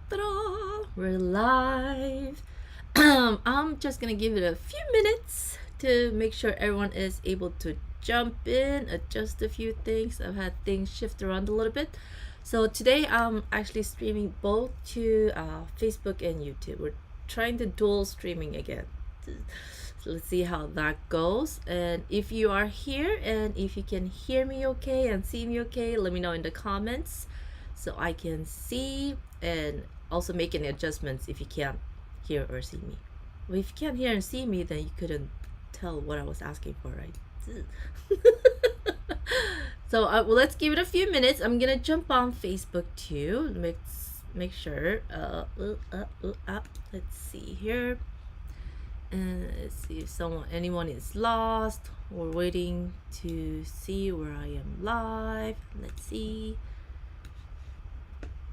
Ta-da! We're live. I'm just gonna give it a few minutes to make sure everyone is able to jump in, adjust a few things. I've had things shift around a little bit. So today I'm actually streaming both to Facebook and YouTube. We're trying to dual streaming again. So let's see how that goes. And if you are here and if you can hear me okay and see me okay, let me know in the comments so I can see and also make any adjustments if you can't hear or see me. Well, if you can't hear and see me, then you couldn't tell what I was asking for, right? So well, let's give it a few minutes. I'm gonna jump on Facebook too. Make sure. Let's see here. And let's see if anyone is lost. We're waiting to see where I am live. Let's see.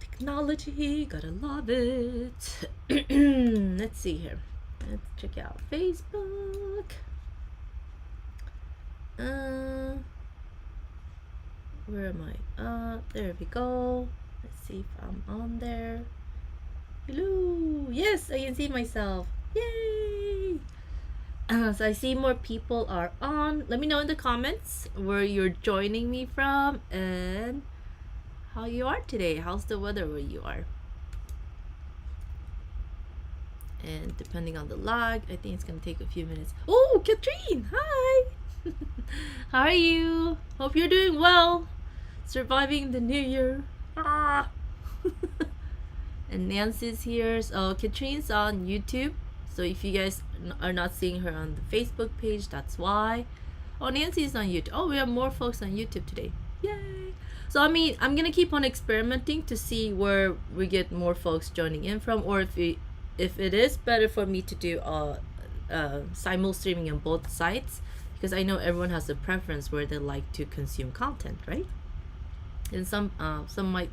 Technology, gotta love it. Let's see here. Let's check out Facebook. Where am I? There we go. Let's see if I'm on there. Hello. Yes, I can see myself. Yay! So I see more people are on. Let me know in the comments where you're joining me from and how you are today. How's the weather where you are? And depending on the lag, I think it's gonna take a few minutes. Oh, Katrine! Hi! How are you? Hope you're doing well. Surviving the new year. Ah! And Nancy's here. So Katrine's on YouTube. So if you guys are not seeing her on the Facebook page, that's why. Oh, Nancy's on YouTube. Oh, we have more folks on YouTube today. Yay! So I mean, I'm gonna keep on experimenting to see where we get more folks joining in from, or if it is better for me to do simul streaming on both sites, because I know everyone has a preference where they like to consume content, right? And some might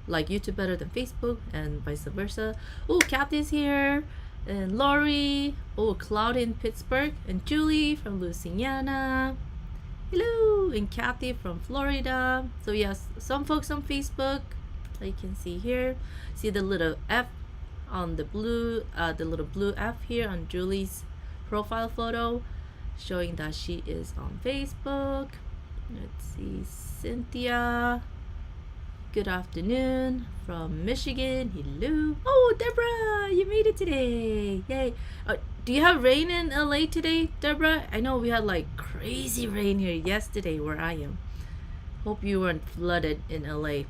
like YouTube better than Facebook, and vice versa. Oh, Kathy's here. And Lori, Cloud in Pittsburgh, and Julie from Louisiana. Hello, and Kathy from Florida. So yes, some folks on Facebook, you can see here. See the little F on the little blue F here on Julie's profile photo, showing that she is on Facebook. Let's see, Cynthia. Good afternoon from Michigan. Hello. Oh, Deborah, you made it today. Yay. Do you have rain in LA today, Deborah? I know we had like crazy rain here yesterday where I am. Hope you weren't flooded in LA.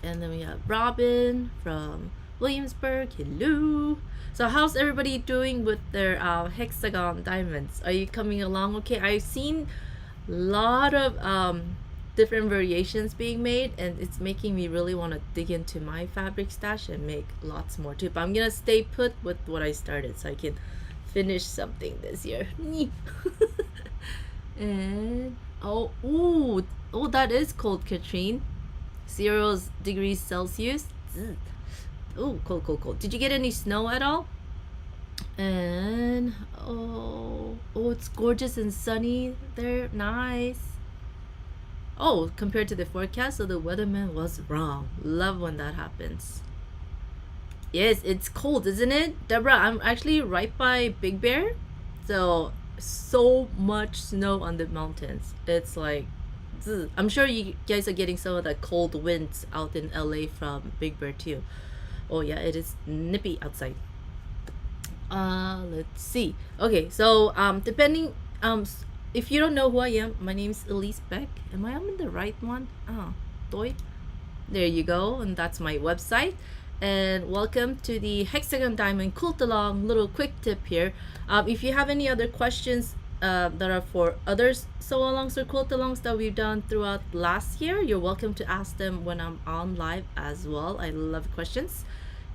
And then we have Robin from Williamsburg. Hello. So how's everybody doing with their Hexagon diamonds? Are you coming along okay? I've seen a lot of different variations being made, and it's making me really want to dig into my fabric stash and make lots more too. But I'm gonna stay put with what I started so I can finish something this year. And that is cold, Katrine. 0 degrees Celsius. Oh, cold. Did you get any snow at all? And it's gorgeous and sunny there. Nice. Oh, compared to the forecast, so the weatherman was wrong. Love when that happens. Yes, it's cold, isn't it? Deborah, I'm actually right by Big Bear. So much snow on the mountains. It's like, I'm sure you guys are getting some of the cold winds out in LA from Big Bear too. Oh yeah, it is nippy outside. Let's see. Okay, so depending if you don't know who I am, my name is Elise Beck. Am I on the right one? Toy. There you go, and that's my website. And welcome to the Hexagon Diamond Quilt Along. Little quick tip here. If you have any other questions that are for others sew alongs or quilt alongs that we've done throughout last year, you're welcome to ask them when I'm on live as well. I love questions.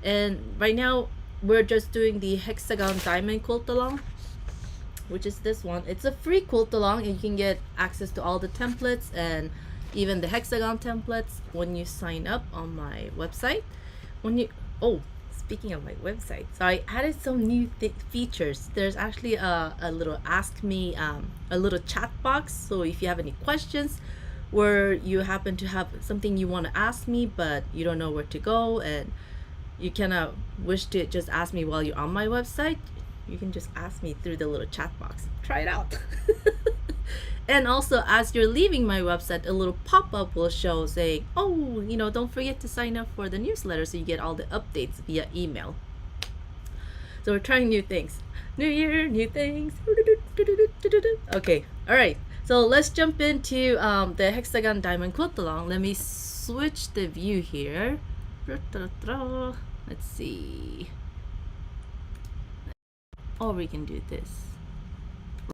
And right now we're just doing the Hexagon Diamond Quilt Along, which is this one. It's a free quilt along, and you can get access to all the templates and even the hexagon templates when you sign up on my website. Speaking of my website, so I added some new features. There's actually a little ask me, a little chat box. So if you have any questions, where you happen to have something you want to ask me but you don't know where to go, and you cannot wish to just ask me while you're on my website, you can just ask me through the little chat box. Try it out. And also, as you're leaving my website, a little pop-up will show saying, oh, don't forget to sign up for the newsletter so you get all the updates via email. So we're trying new things. New year, new things. Okay, all right. So let's jump into the Hexagon Diamond Quilt along. Let me switch the view here. Let's see. Or we can do this.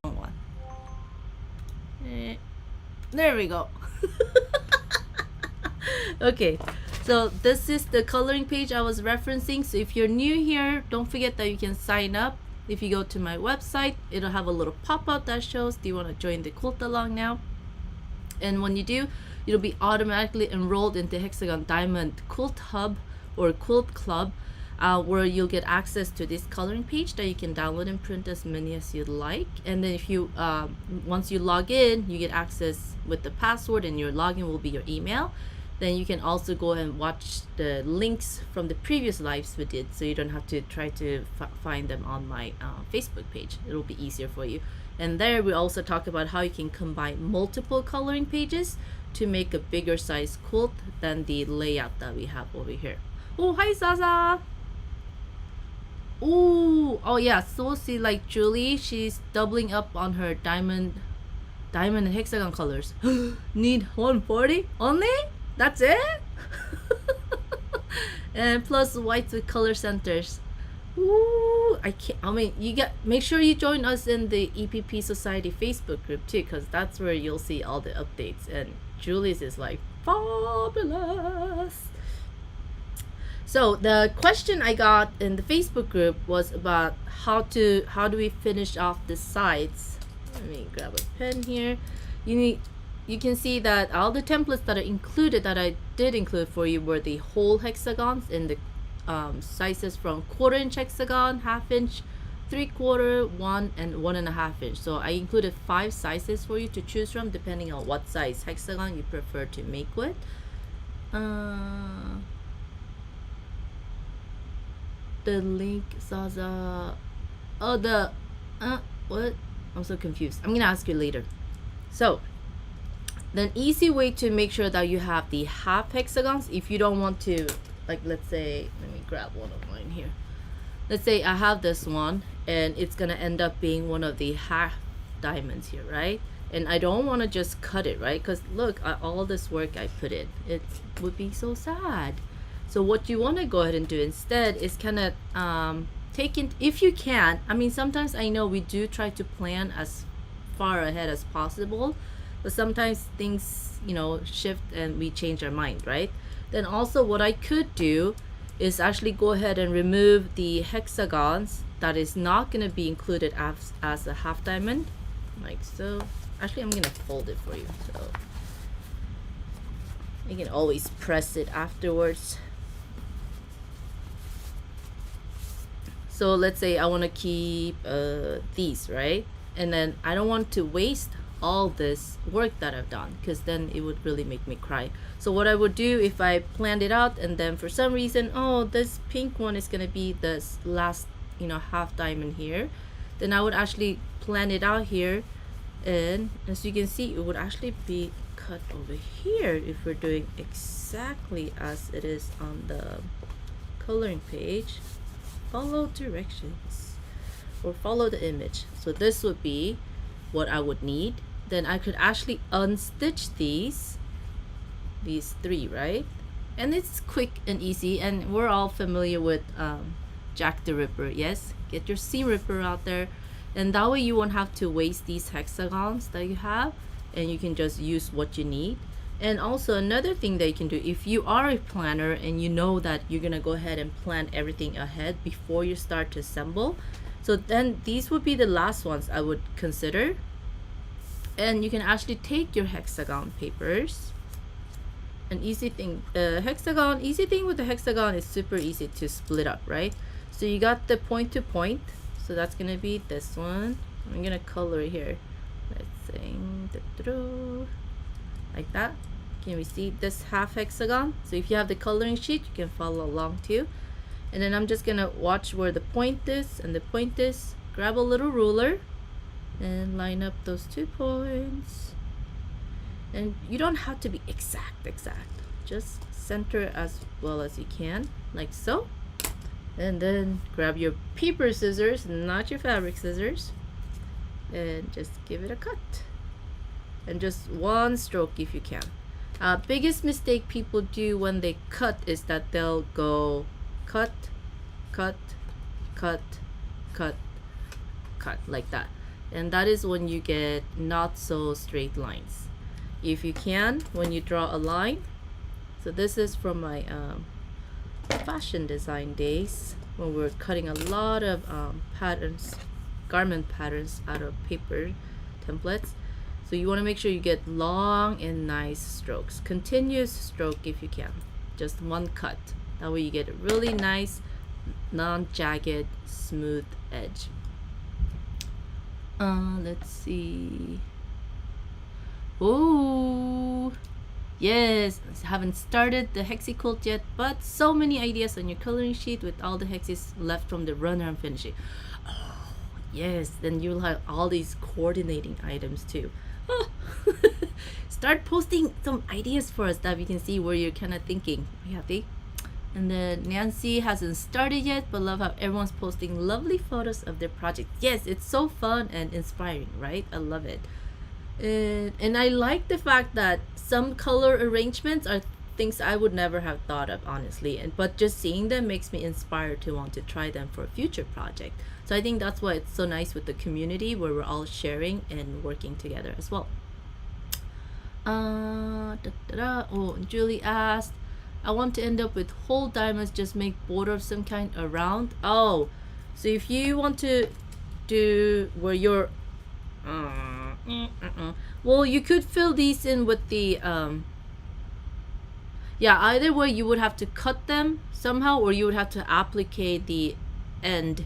Wrong one. There we go. Okay, so this is the coloring page I was referencing. So if you're new here, don't forget that you can sign up. If you go to my website, it'll have a little pop-up that shows, do you want to join the quilt along now? And when you do, it'll be automatically enrolled into Hexagon Diamond Quilt Hub or Quilt Club, where you'll get access to this coloring page that you can download and print as many as you'd like. And then if you once you log in, you get access with the password, and your login will be your email. Then you can also go and watch the links from the previous lives we did, so you don't have to try to find them on my Facebook page. It'll be easier for you. And there we also talk about how you can combine multiple coloring pages to make a bigger size quilt than the layout that we have over here. Oh, hi Zaza! Ooh, oh yeah, so see, like Julie, she's doubling up on her diamond and hexagon colors. Need 140 only? That's it? And plus whites with color centers. Ooh, make sure you join us in the EPP Society Facebook group too, because that's where you'll see all the updates. And Julie's is like fabulous. So the question I got in the Facebook group was about how do we finish off the sides. Let me grab a pen here. You can see that all the templates that are included, that I did include for you, were the whole hexagons in the sizes from 1/4 inch hexagon, 1/2 inch, 3/4, 1, and 1.5 inch. So I included 5 sizes for you to choose from depending on what size hexagon you prefer to make with. The link, Zaza. Oh, what? I'm so confused. I'm gonna ask you later. So, the easy way to make sure that you have the half hexagons, if you don't want to, like, let's say, let me grab one of mine here. Let's say I have this one, and it's gonna end up being one of the half diamonds here, right? And I don't want to just cut it, right? Because look, all this work I put in, it would be so sad. So what you want to go ahead and do instead is kind of take it, if you can. I mean, sometimes I know we do try to plan as far ahead as possible, but sometimes things, shift and we change our mind, right? Then also what I could do is actually go ahead and remove the hexagons that is not going to be included as a half diamond, like so. Actually, I'm going to fold it for you, so you can always press it afterwards. So let's say I want to keep these, right? And then I don't want to waste all this work that I've done, because then it would really make me cry. So what I would do, if I planned it out and then for some reason, oh, this pink one is going to be this last, half diamond here, then I would actually plan it out here. And as you can see, it would actually be cut over here if we're doing exactly as it is on the coloring page. Follow directions or follow the image. So this would be what I would need. Then I could actually unstitch these 3, right? And it's quick and easy, and we're all familiar with Jack the Ripper. Yes, get your seam ripper out there, and that way you won't have to waste these hexagons that you have, and you can just use what you need. And also another thing that you can do, if you are a planner and you know that you're gonna go ahead and plan everything ahead before you start to assemble, so then these would be the last ones I would consider. And you can actually take your hexagon papers. An easy thing with the hexagon is super easy to split up, right? So you got the point to point, so that's gonna be this one. I'm gonna color it here. Let's say like that. Can we see this half hexagon? So if you have the coloring sheet, you can follow along too. And then I'm just gonna watch where the point is and the point is. Grab a little ruler and line up those 2 points. And you don't have to be exact. Just center as well as you can, like so. And then grab your paper scissors, not your fabric scissors, and just give it a cut. And just 1 stroke if you can. Biggest mistake people do when they cut is that they'll go cut, cut, cut, cut, cut, like that. And that is when you get not so straight lines. If you can, when you draw a line, so this is from my fashion design days when we're cutting a lot of patterns, garment patterns out of paper templates. So you want to make sure you get long and nice strokes, continuous stroke if you can, just 1 cut. That way you get a really nice non-jagged smooth edge. Let's see. Oh yes, I haven't started the Hexi quilt yet, but so many ideas on your coloring sheet with all the hexes left from the runner I'm finishing. Oh yes, then you'll have all these coordinating items too. Oh. Start posting some ideas for us that we can see where you're kind of thinking. Are you happy? And then Nancy hasn't started yet, but love how everyone's posting lovely photos of their project. Yes, it's so fun and inspiring, right? I love it. And I like the fact that some color arrangements are things I would never have thought of, honestly, but just seeing them makes me inspired to want to try them for a future project. So I think that's why it's so nice with the community, where we're all sharing and working together as well. Oh, Julie asked, I want to end up with whole diamonds, just make border of some kind around. Oh, so if you want to do where you're well, you could fill these in with the yeah, either way you would have to cut them somehow, or you would have to applicate the end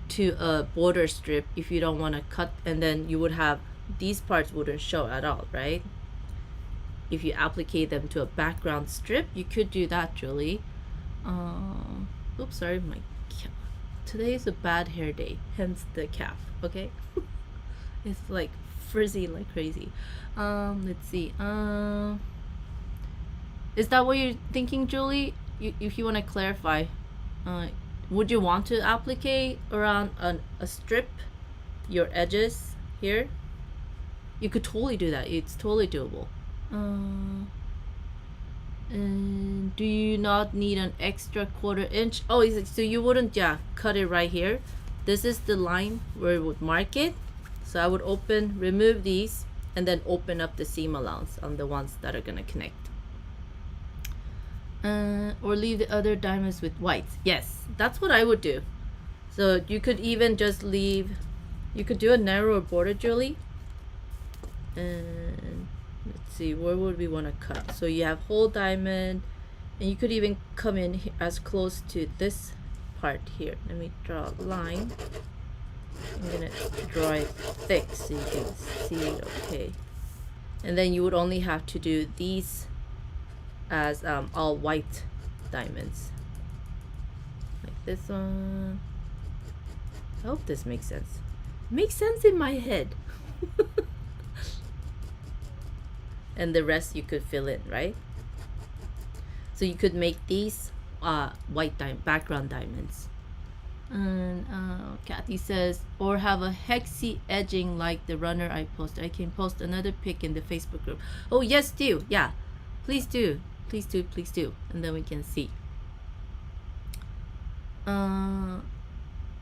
to a border strip if you don't want to cut, and then you would have these parts wouldn't show at all, right? If you applicate them to a background strip, you could do that, Julie. Oops, sorry, my calf. Today is a bad hair day, hence the calf. Okay. It's like frizzy like crazy. Let's see. Is that what you're thinking, Julie? If you want to clarify, would you want to applicate around a strip your edges here? You could totally do that. It's totally doable. And do you not need an extra 1/4 inch? Oh, so you wouldn't, yeah, cut it right here. This is the line where it would mark it. So I would remove these, and then open up the seam allowance on the ones that are gonna connect. Or leave the other diamonds with whites. Yes, that's what I would do. So you could even just leave, you could do a narrower border, Julie. And let's see, where would we want to cut? So you have whole diamond, and you could even come in as close to this part here. Let me draw a line. I'm gonna draw it thick so you can see it okay. And then you would only have to do these as all white diamonds, like this one. I hope this makes sense. Makes sense in my head. And the rest you could fill in, right? So you could make these white background diamonds. And Kathy says, or have a hexy edging like the runner I posted. I can post another pic in the Facebook group. Oh yes, do. Yeah, please do. Please do, please do. And then we can see. Oh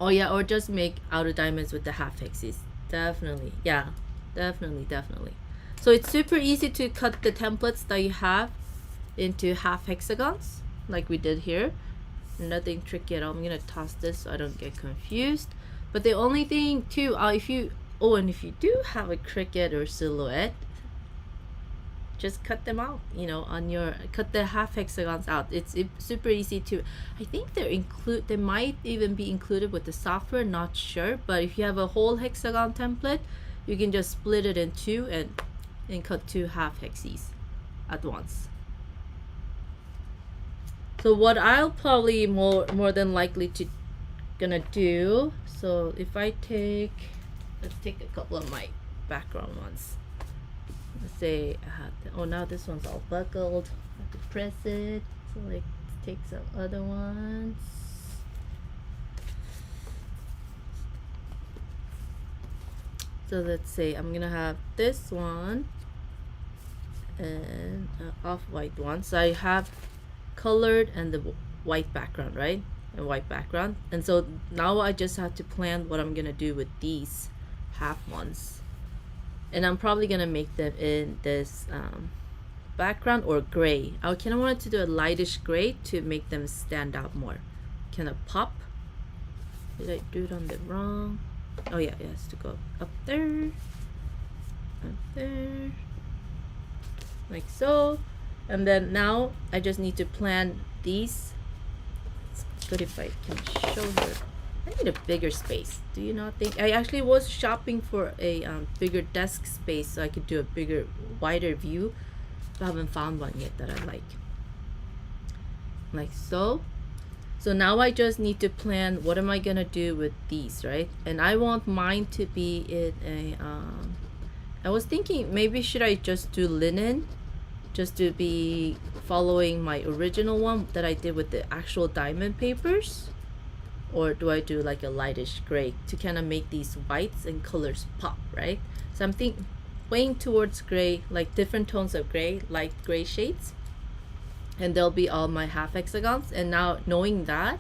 yeah, or just make outer diamonds with the half hexes. Definitely, yeah, definitely. So it's super easy to cut the templates that you have into half hexagons, like we did here. Nothing tricky at all. I'm gonna toss this so I don't get confused. But the only thing too, if you do have a cricket or silhouette, just cut them out, cut the half hexagons out. It's super easy to, I think they might even be included with the software, not sure. But if you have a whole hexagon template, you can just split it in two and cut 2 half hexes at once. So what I'll probably more than likely to gonna do, so if I take, let's take a couple of my background ones. Let's say oh, now this one's all buckled, I have to press it. So like, let's take some other ones. So let's say I'm gonna have this one and off-white one. So I have colored and the white background, right? And white background. And so now I just have to plan what I'm gonna do with these half ones. And I'm probably gonna make them in this background or gray. I kind of wanted to do a lightish gray to make them stand out more. Kind of pop. Did I do it on the wrong? Oh yeah, it has to go up there, like so. And then now I just need to plan these. It's good if I can show her. I need a bigger space. Do you not think? I actually was shopping for a bigger desk space so I could do a bigger, wider view. But I haven't found one yet that I like so. So now I just need to plan what am I gonna do with these, right? And I want mine to be in a I was thinking maybe should I just do linen, just to be following my original one that I did with the actual diamond papers, or do I do like a lightish gray to kind of make these whites and colors pop, right? So I'm weighing towards gray, like different tones of gray, light gray shades. And there'll be all my half hexagons. And now knowing that,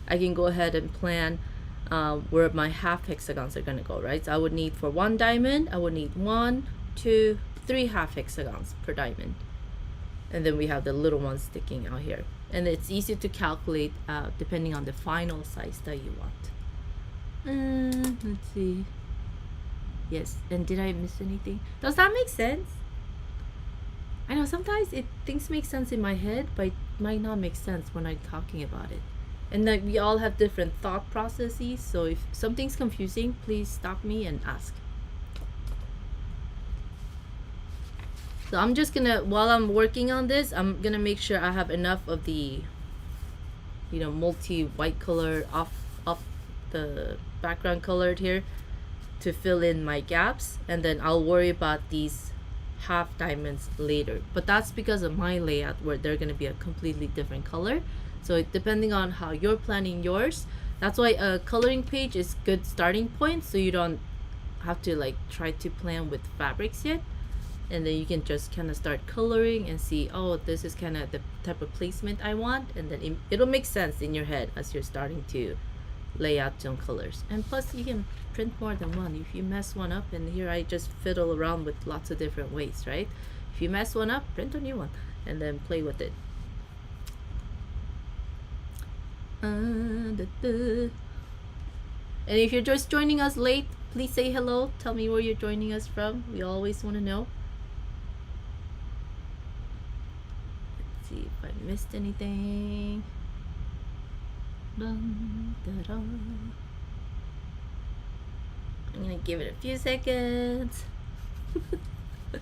I can go ahead and plan where my half hexagons are gonna go, right? So I would need, for one diamond, I would need 1, 2, 3 half hexagons per diamond. And then we have the little ones sticking out here. And it's easy to calculate depending on the final size that you want. Let's see. Yes, and did I miss anything? Does that make sense? I know sometimes things make sense in my head, but it might not make sense when I'm talking about it. And like we all have different thought processes, so if something's confusing, please stop me and ask. So I'm just gonna, while I'm working on this, I'm gonna make sure I have enough of the, multi white color off the background colored here to fill in my gaps, and then I'll worry about these half diamonds later. But that's because of my layout where they're going to be a completely different color. So depending on how you're planning yours, that's why a coloring page is good starting point, so you don't have to like try to plan with fabrics yet, and then you can just kind of start coloring and see, oh, this is kind of the type of placement I want, and then it'll make sense in your head as you're starting to lay out some colors. And plus you can print more than one if you mess one up. And here I just fiddle around with lots of different ways, right? If you mess one up, print a new one and then play with it. And if you're just joining us late, please say hello, tell me where you're joining us from. We always want to know. Let's see if I missed anything. Dun, da, da. I'm gonna give it a few seconds. I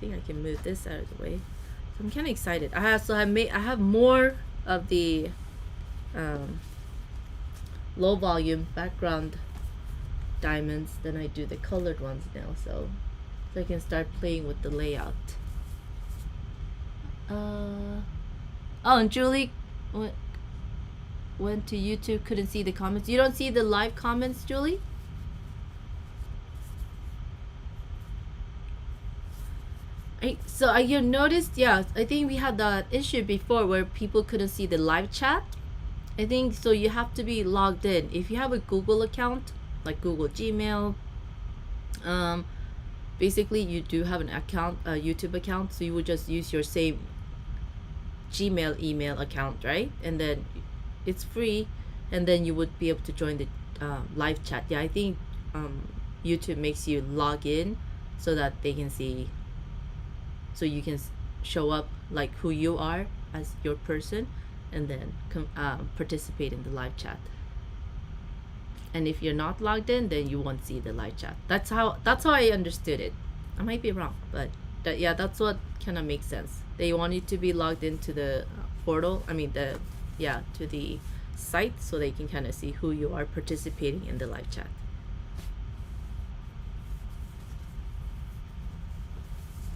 think I can move this out of the way. So I'm kind of excited. I have more of the low volume background diamonds than I do the colored ones now, so I can start playing with the layout. Oh, and Julie went to YouTube, couldn't see the comments. You don't see the live comments, Julie? You noticed, yeah, I think we had that issue before where people couldn't see the live chat. I think so you have to be logged in. If you have a Google account, like Google Gmail, basically you do have an account, a YouTube account, so you would just use your same Gmail email account, right? And then it's free, and then you would be able to join the live chat. Yeah, I think YouTube makes you log in so that they can see, so you can show up like who you are as your person, and then participate in the live chat. And if you're not logged in, then you won't see the live chat. That's how I understood it. I might be wrong, but yeah, that's what kind of makes sense. They want you to be logged into the portal, I mean the, yeah, to the site, so they can kind of see who you are participating in the live chat.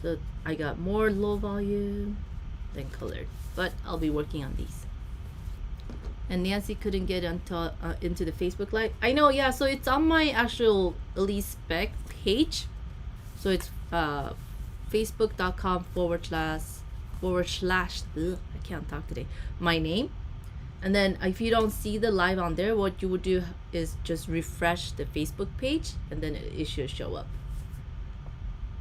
So I got more low volume than colored, but I'll be working on these. And Nancy couldn't get into the Facebook Live. I know, yeah, so it's on my actual Elise Spec page. So it's facebook.com // I can't talk today, my name. And then if you don't see the live on there, what you would do is just refresh the Facebook page, and then it should show up.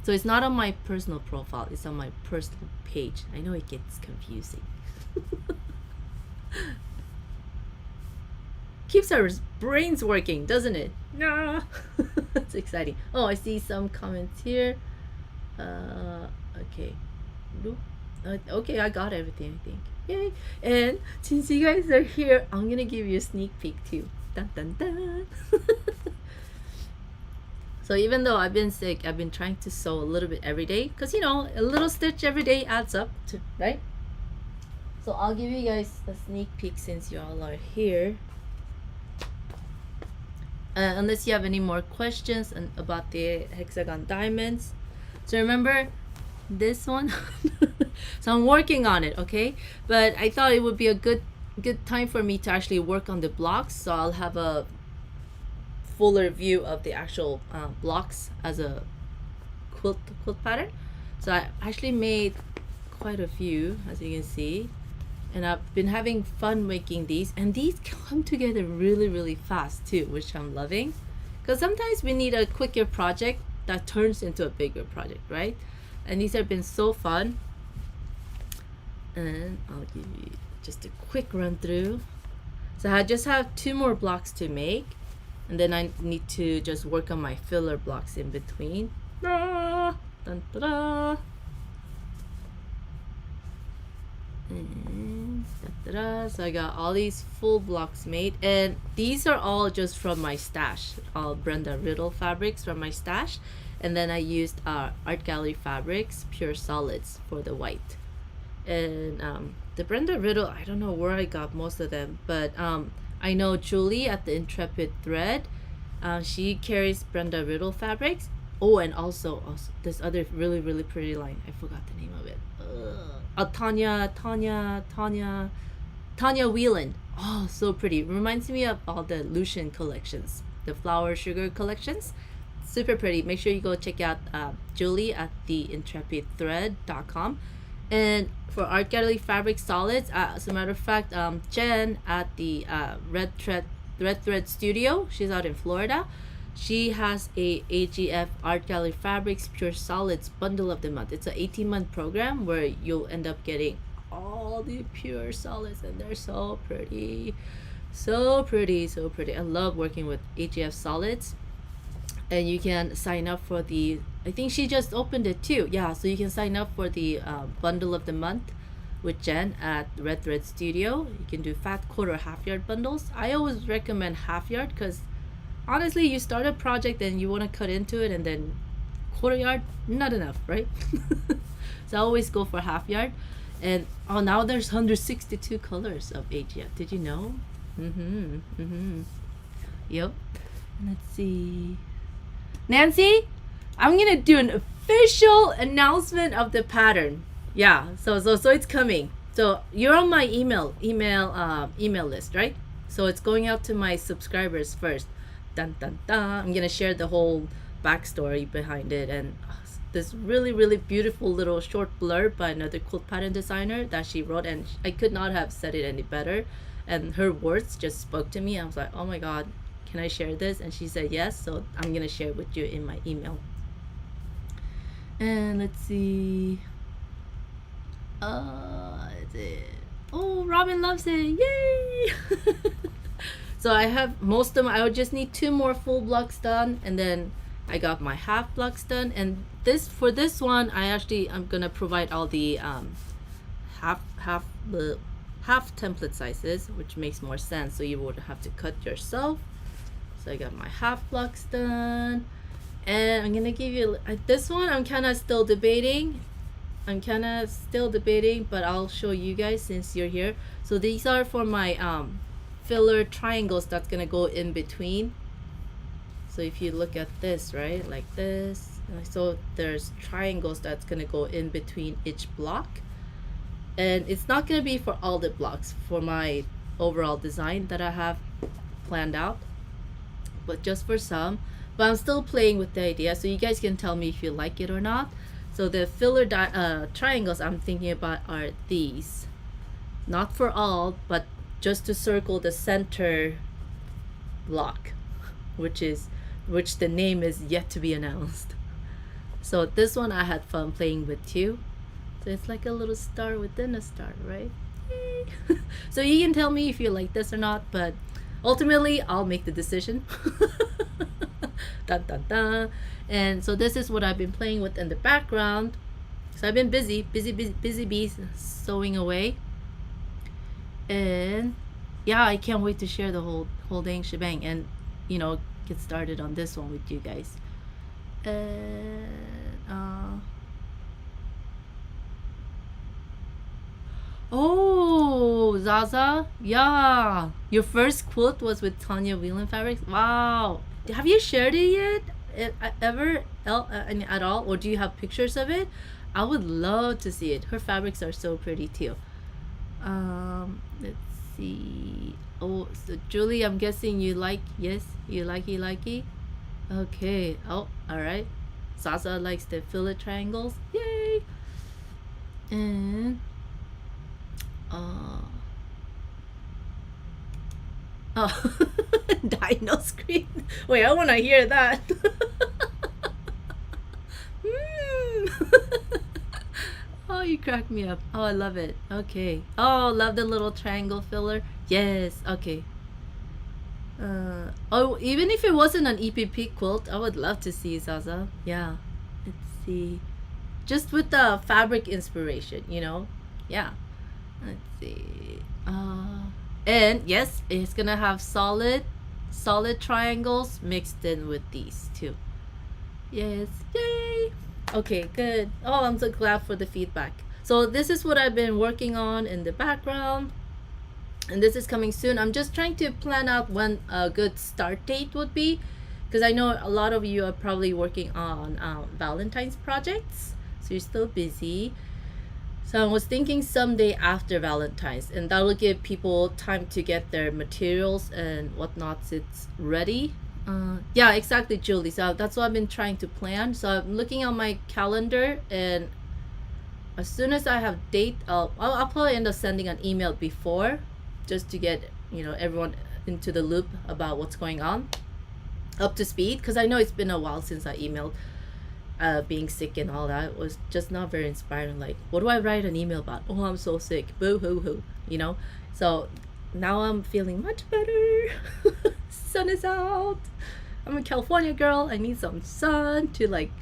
So it's not on my personal profile, it's on my personal page. I know it gets confusing. Keeps our brains working, doesn't it? No. It's exciting. Oh, I see some comments here. Okay. Okay, I got everything, I think. Yay. And since you guys are here, I'm gonna give you a sneak peek too. Dun dun dun. So even though I've been sick, I've been trying to sew a little bit every day, because you know, a little stitch every day adds up to, right? So I'll give you guys a sneak peek since you all are here. Unless you have any more questions about the Hexagon diamonds. So remember this one. So I'm working on it, okay? But I thought it would be a good time for me to actually work on the blocks, so I'll have a fuller view of the actual blocks as a quilt pattern. So I actually made quite a few, as you can see, and I've been having fun making these, and these come together really fast too, which I'm loving, because sometimes we need a quicker project that turns into a bigger project, right? And these have been so fun. And I'll give you just a quick run through. So I just have 2 more blocks to make, and then I need to just work on my filler blocks in between. Dun, dun, dun. And, da, da, da. So I got all these full blocks made, and these are all just from my stash, all Brenda Riddle fabrics from my stash. And then I used Art Gallery Fabrics Pure Solids for the white. And the Brenda Riddle, I don't know where I got most of them, but I know Julie at the Intrepid Thread, she carries Brenda Riddle fabrics. Oh, and also this other really pretty line, I forgot the name of it. Tanya Whelan. Oh, so pretty. Reminds me of all the Lucian collections, the flower sugar collections. Super pretty. Make sure you go check out Julie at the intrepidthread.com. And for Art Gallery Fabric Solids, as a matter of fact, Jen at the Red Thread Studio, she's out in Florida. She has a AGF Art Gallery Fabrics Pure Solids Bundle of the Month. It's an 18-month program where you'll end up getting all the pure solids, and they're so pretty. So pretty. I love working with AGF solids. And you can sign up for the, I think she just opened it too. Yeah, so you can sign up for the bundle of the month with Jen at Red Thread Studio. You can do fat quarter half yard bundles. I always recommend half yard, because honestly, you start a project and you want to cut into it, and then quarter yard, not enough, right? So I always go for half yard. And oh, now there's 162 colors of AGF. Did you know? Yep. Let's see. Nancy, I'm gonna do an official announcement of the pattern. Yeah, so it's coming. So you're on my email list, right? So it's going out to my subscribers first. Dun dun dun. I'm gonna share the whole backstory behind it, and this really beautiful little short blurb by another quilt pattern designer that she wrote, and I could not have said it any better. And her words just spoke to me. I was like, oh my god, can I share this? And she said yes, so I'm gonna share it with you in my email. And let's see. Is it? Oh, Robin loves it! Yay! So I have most of them. I would just need 2 more full blocks done, and then I got my half blocks done. And for this one, I'm gonna provide all the half template sizes, which makes more sense. So you would have to cut yourself. So I got my half blocks done, And I'm gonna give you this one. I'm kind of still debating. But I'll show you guys since you're here. So these are for my filler triangles that's gonna go in between. So if you look at this, right, like this, so there's triangles that's gonna go in between each block, and it's not gonna be for all the blocks for my overall design that I have planned out, but just for some. But I'm still playing with the idea, so you guys can tell me if you like it or not. So the filler triangles I'm thinking about are these, not for all, but just to circle the center block, which the name is yet to be announced. So this one I had fun playing with too. So it's like a little star within a star, right? Yay. So you can tell me if you like this or not, but ultimately I'll make the decision. Dun, dun, dun. And so this is what I've been playing with in the background. So I've been busy bees sewing away. And yeah, I can't wait to share the whole dang shebang and get started on this one with you guys. And oh, Zaza, yeah, your first quilt was with Tanya Whelan Fabrics. Wow, have you shared it yet? Ever at all, or do you have pictures of it? I would love to see it. Her fabrics are so pretty too. Let's see. Oh, so Julie, I'm guessing you like, yes, you likey. Okay. Oh, all right. Sasa likes the fillet triangles. Yay! And oh, dino scream. Wait, I want to hear that. Oh, you crack me up. Oh, I love it. Okay. Oh, love the little triangle filler. Yes. Okay. Oh, even if it wasn't an EPP quilt, I would love to see Zaza. Yeah. Let's see. Just with the fabric inspiration, Yeah. Let's see. And yes, it's gonna have solid triangles mixed in with these too. Yes. Yay. Okay, good. Oh, I'm so glad for the feedback. So this is what I've been working on in the background, and this is coming soon. I'm just trying to plan out when a good start date would be, because I know a lot of you are probably working on Valentine's projects, so you're still busy. So I was thinking someday after Valentine's, and that'll give people time to get their materials and whatnot. It's ready. Yeah, exactly, Julie. So that's what I've been trying to plan. So I'm looking on my calendar, and as soon as I have date, I'll probably end up sending an email before, just to get everyone into the loop about what's going on, up to speed. Because I know it's been a while since I emailed. Being sick and all that was just not very inspiring. Like, what do I write an email about? Oh, I'm so sick. Boo hoo hoo. So now I'm feeling much better. Sun is out. I'm a California girl. I need some sun to like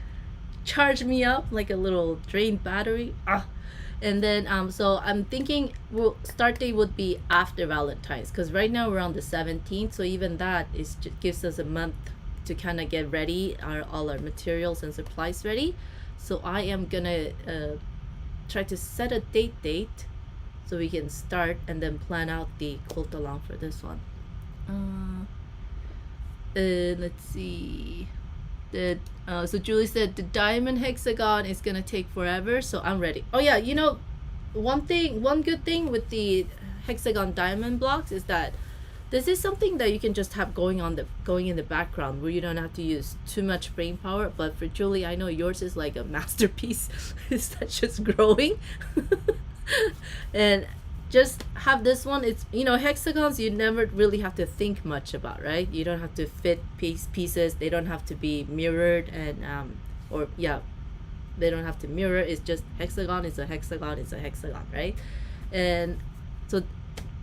charge me up like a little drained battery. And then so I'm thinking start date would be after Valentine's, because right now we're on the 17th, so even that gives us a month to kind of get ready, all our materials and supplies ready. So I am gonna try to set a date so we can start and then plan out the quilt along for this one. Let's see. So Julie said the diamond hexagon is gonna take forever, so I'm ready. Oh yeah, one good thing with the hexagon diamond blocks is that this is something that you can just have going in the background, where you don't have to use too much brain power. But for Julie, I know yours is like a masterpiece. That's just growing. And just have this one. It's hexagons you never really have to think much about, right? You don't have to fit pieces. They don't have to be mirrored, and they don't have to mirror. It's just hexagon is a hexagon, right? And so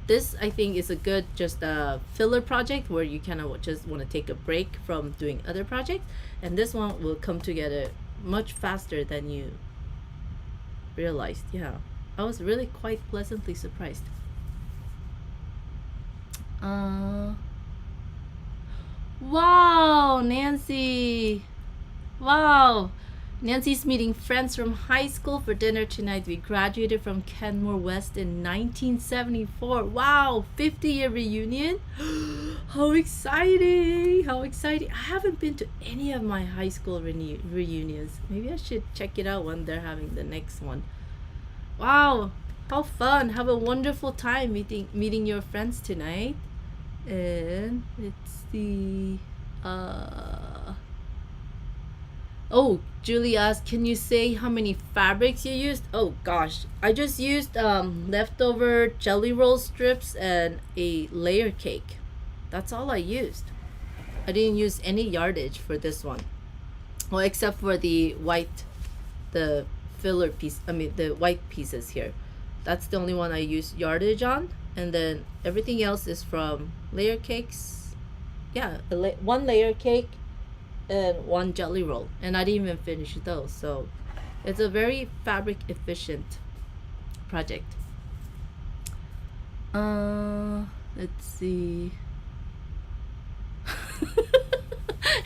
this, I think, is a good just a filler project where you kind of just want to take a break from doing other projects, and this one will come together much faster than you realized. Yeah, I was really quite pleasantly surprised. Wow, Nancy, Wow. Nancy's meeting friends from high school for dinner tonight. We graduated from Kenmore West in 1974. Wow, 50-year reunion. How exciting! How exciting. I haven't been to any of my high school reunions. Maybe I should check it out when they're having the next one. Wow, how fun. Have a wonderful time meeting your friends tonight. And let's see. Oh, Julie asked, can you say how many fabrics you used? Oh gosh, I just used leftover jelly roll strips and a layer cake. That's all I used. I didn't use any yardage for this one. Well, except for the filler piece. I mean, the white pieces here. That's the only one I used yardage on, and then everything else is from layer cakes. Yeah, one layer cake and one jelly roll, and I didn't even finish those. So it's a very fabric efficient project. Let's see.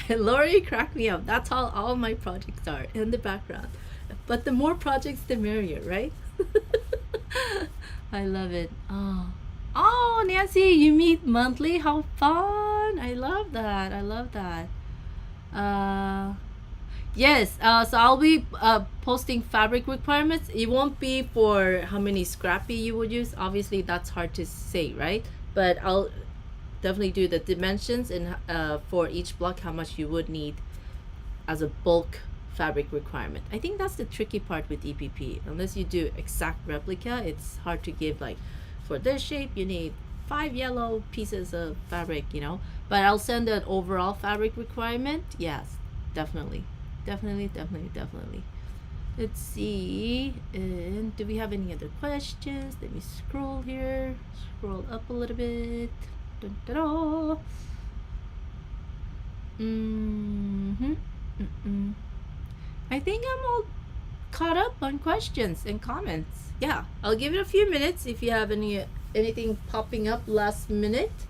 And Lori cracked me up. That's how all my projects are in the background. But the more projects, the merrier, right? I love it. Oh, Nancy, you meet monthly. How fun! I love that. I love that. Yes. So I'll be posting fabric requirements. It won't be for how many scrappy you would use. Obviously, that's hard to say, right? But I'll definitely do the dimensions and for each block how much you would need as a bulk fabric requirement. I think that's the tricky part with EPP. Unless you do exact replica, it's hard to give like for this shape you need 5 yellow pieces of fabric, you know. But I'll send an overall fabric requirement. Yes, definitely. Definitely. Let's see. And do we have any other questions? Let me scroll here. Scroll up a little bit. Dun, da, da. I think I'm all caught up on questions and comments. Yeah, I'll give it a few minutes if you have anything popping up last minute.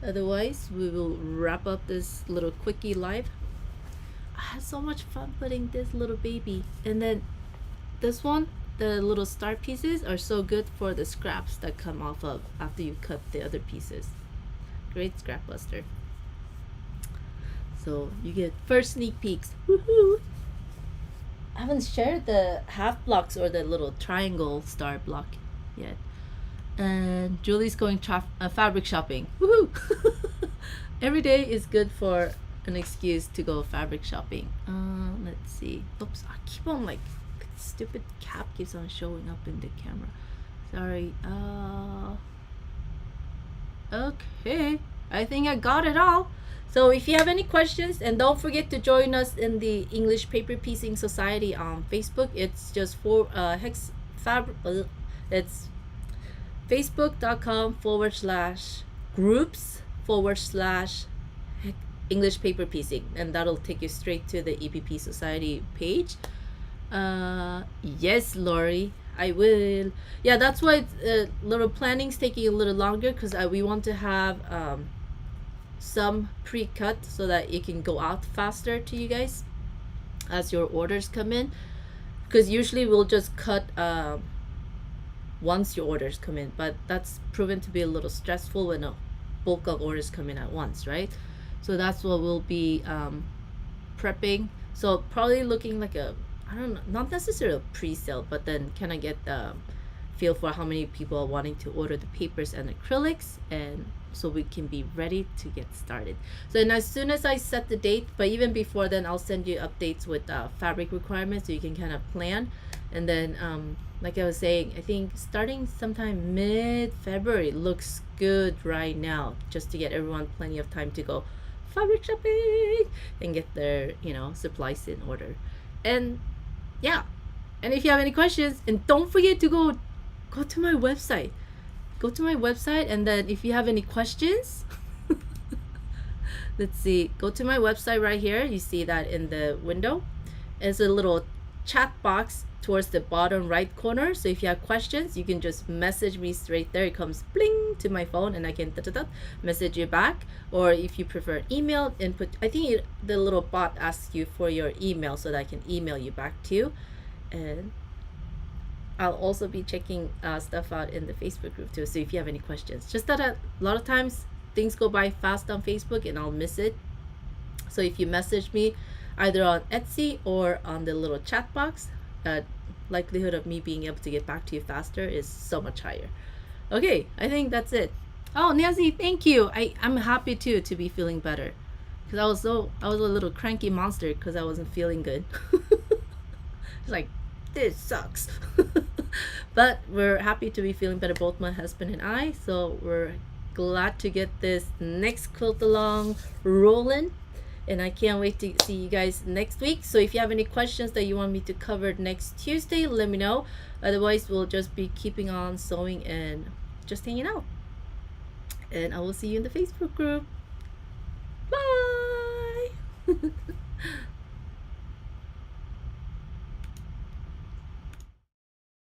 Otherwise, we will wrap up this little quickie live. I had so much fun putting this little baby. And then this one, the little star pieces are so good for the scraps that come off of after you cut the other pieces. Great scrap buster. So you get first sneak peeks. Woohoo! I haven't shared the half blocks or the little triangle star block yet. And Julie's going fabric shopping. Woohoo! Every day is good for an excuse to go fabric shopping. Let's see. Oops, I keep on like stupid cap keeps on showing up in the camera. Sorry. Okay, I think I got it all. So if you have any questions, and don't forget to join us in the English Paper Piecing Society on Facebook. It's just for it's facebook.com/groups/ English Paper Piecing, and that'll take you straight to the EPP Society page. Yes, Lori, I will. Yeah, that's why little planning's taking a little longer, because we want to have some pre-cut so that it can go out faster to you guys as your orders come in, because usually we'll just cut once your orders come in, but that's proven to be a little stressful when a bulk of orders come in at once, right? So that's what we'll be prepping. So probably looking like a, I don't know, not necessarily a pre-sale, but then kind of get the feel for how many people are wanting to order the papers and acrylics, and so we can be ready to get started. So and as soon as I set the date, but even before then, I'll send you updates with fabric requirements so you can kind of plan. And then like I was saying, I think starting sometime mid-February looks good right now, just to get everyone plenty of time to go fabric shopping and get their, you know, supplies in order. And yeah, and if you have any questions, and don't forget to go to my website. Go to my website, and then if you have any questions, let's see, go to my website right here. You see that in the window. It's a little chat box towards the bottom right corner. So if you have questions, you can just message me straight there. It comes bling to my phone and I can message you back. Or if you prefer email, input, I think the little bot asks you for your email so that I can email you back too. And I'll also be checking stuff out in the Facebook group too. So if you have any questions, just that a lot of times things go by fast on Facebook and I'll miss it. So if you message me either on Etsy or on the little chat box, likelihood of me being able to get back to you faster is so much higher. Okay, I think that's it. Oh, Nancy, thank you. I'm happy too to be feeling better, because I was a little cranky monster because I wasn't feeling good. It's like, this sucks. But we're happy to be feeling better, both my husband and I. So we're glad to get this next quilt along rolling, and I can't wait to see you guys next week. So if you have any questions that you want me to cover next Tuesday, let me know. Otherwise, we'll just be keeping on sewing and just hanging out. And I will see you in the Facebook group.